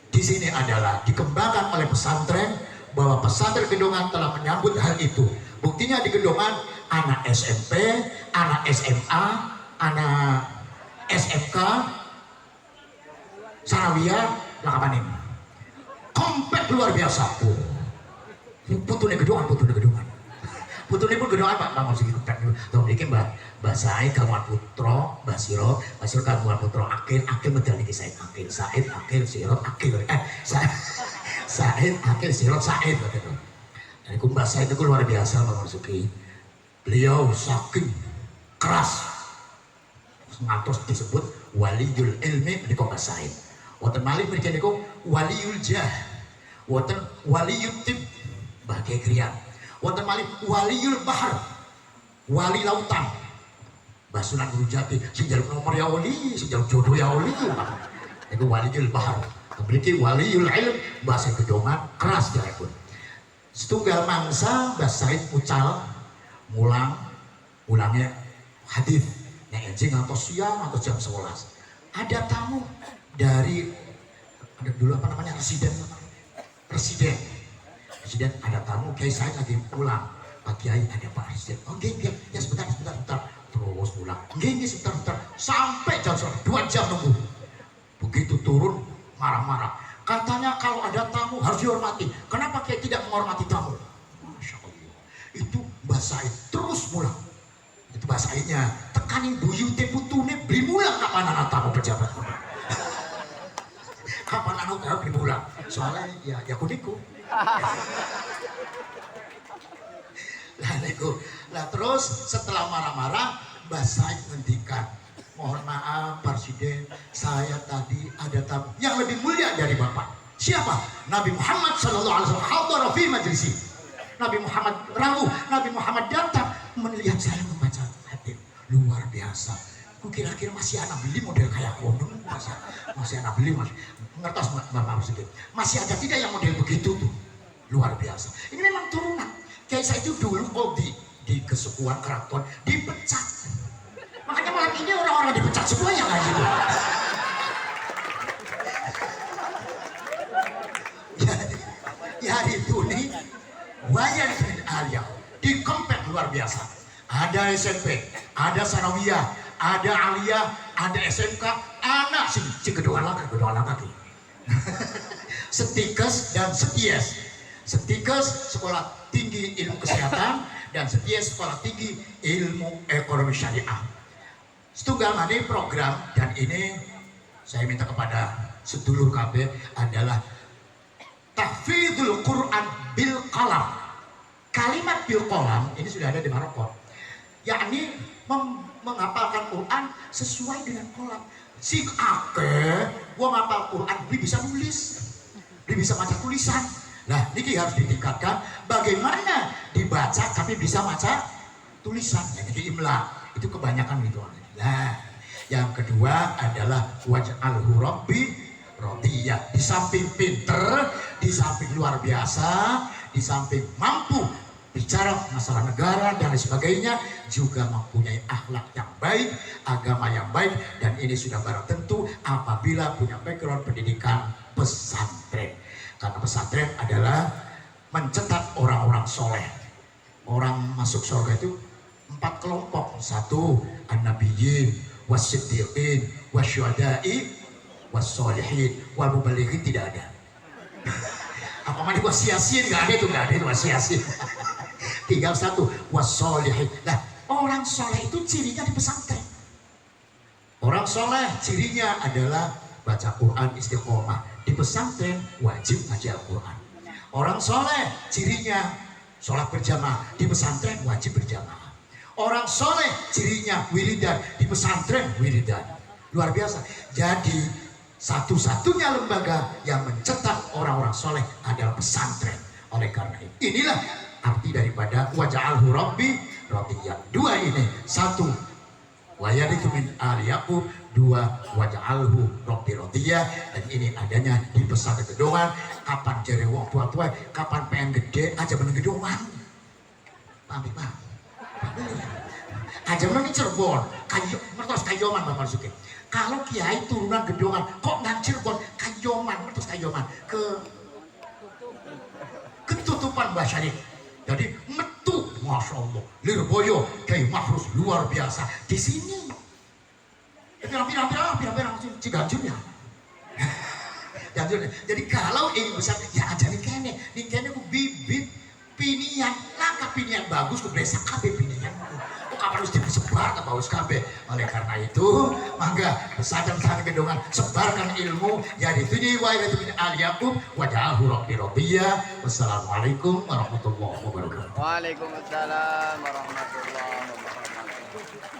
di sini adalah dikembangkan oleh pesantren bahwa pesantren Gedongan telah menyambut hal itu. Buktinya di Gedongan anak SMP, anak SMA, anak SMK, Sanawiyah, lakapan ini. Komplek luar biasa. Putune Gedongan, putune Gedongan. Putune pun Gedongan Pak, Bang Sigi Kutek. Tahun ini Mbak Said, Kamuan Putro, Mbak Siro, Kamuan Putro, Akil medal ini Said, Akil, Sirot, Akil. Said, Akil, Sirot, Said. Dan itu Mbak Said itu luar biasa Bang Suki. Beliau saking keras. Ngatos disebut waliyul ilmi di Mbak Said. Wonten malih mriki niku waliyul jah. Wonten waliyul tib bagai kriyan. Wonten malih waliyul bahar. Wali lautan. Mbah Sunan Guru Jati sing jaluk nomor ya wali, sing jaluk jodoh ya wali. Niku waliyul bahar. Mriki waliyul ilm bahasa Gedongan keras diapun. Setunggal mangsa Mbah Said mulangnya hadis. Nek enjing ngantos siang atau jam 11. Ada tamu dari ada dulu apa namanya presiden ada tamu Kiai Said lagi pulang. Pak Kiai ada Pak Presiden. Oh nggih ya sebentar terus pulang. Nggih sebentar sampai jam 2 jam nunggu. Begitu turun marah-marah. Katanya kalau ada tamu harus dihormati. Kenapa Kiai tidak menghormati tamu? Masya Allah. Itu Mbah Said terus pulang. Itu bahasa Saidnya tekanin buyute putune beli mulang kapan anak tamu pejabat. Kapan anak tamu beli mulang? Soalnya ya kudiku. Lah terus setelah marah-marah Mbah Said ngendikan, mohon maaf Presiden, saya tadi ada tamu yang lebih mulia dari Bapak. Siapa? Nabi Muhammad sallallahu alaihi wasallam hadara fi majlisi. Nabi Muhammad rawuh, Nabi Muhammad datang melihat saya membaca hadis luar biasa. Kira-kira masih anak beli model kayak kondom, masih anak beli ngertos Bapak sedikit. Masih ada tidak yang model begitu tuh? Luar biasa. Ini memang turunan. Kayak saya itu dulu di kesukuan keraton dipecat. Makanya malam ini orang-orang dipecat semua yang kayak gitu. Ya itu nih wayar bin Alia di komplek luar biasa. Ada SMP, ada Sanawiyah, ada Aliyah, ada SMK, anak si Gedongan lagi. Setikes dan Seties. Setikes sekolah tinggi ilmu kesehatan dan Seties sekolah tinggi ilmu ekonomi syariah. Setunggal mani program dan ini saya minta kepada sedulur KB adalah tahfidzul Quran bil qalam. Kalimat bil qalam ini sudah ada di Maroko. Yakni menghafalkan Quran sesuai dengan qalam. Si akeh wong ngapal Quran dia bisa nulis. Dia bisa baca tulisan. Nah, ini harus ditingkatkan bagaimana dibaca tapi bisa baca tulisan. Jadi imla itu kebanyakan gitu. Nah, yang kedua adalah waj'alhu rabbi radiyah. Di samping pinter, di samping luar biasa, di samping mampu bicara masalah negara dan lain sebagainya, juga mempunyai akhlak yang baik, agama yang baik, dan ini sudah barang tentu apabila punya background pendidikan pesantren. Karena pesantren adalah mencetak orang-orang soleh. Orang masuk surga itu 4 kelompok. 1, an-nabiyyin, was-siddiqin, wasyuhada'i, was-solihin, wal-mubalighin tidak ada. Apa mana wasiyasin? Gak ada itu wasiyasin. Tinggal 1, was-solihin. Nah, orang soleh itu cirinya di pesantren. Orang soleh cirinya adalah baca Quran istiqomah. Di pesantren wajib ngaji Al-Quran. Orang soleh cirinya sholat berjamaah. Di pesantren wajib berjamaah. Orang soleh cirinya wiridan. Di pesantren wiridan. Luar biasa. Jadi satu-satunya lembaga yang mencetak orang-orang soleh adalah pesantren. Oleh karena itu, inilah arti daripada waja'alhu rabbi radiyah. Dua ini, satu wayarithu min ali Yaqub, dua waja'alhu rabbi radiyah. Dan ini adanya di pesantren Gedongan. Kapan jere wong tua-tua, kapan pengen gede aja meneng Gedongan. Paham Pak? Aja meneng Cirebon, kayu mertos kayoman Bapak Suki. Kalau kiai turunan Gedongan, kok nang Cirebon kayoman, mertos kayoman ketutupan bahasa ini. Jadi metu, masya Allah, Lirboyo, Kiai Mahfuz luar biasa di sini. Pirang-pirang Ciganjurnya. Jadi kalau ingin besar, ya aja nih kene ku bibit pinian, langkah pinian bagus ku desa KB pinian. Kapan harus disebar ke bawah KB. Oleh karena itu, mangga pesantren Gedongan sebarkan ilmu. Ya itu di wayarithu min ali Yaqub waja'alhu rabbi radiyah. Wassalamualaikum warahmatullahi wabarakatuh. Waalaikumsalam warahmatullahi wabarakatuh.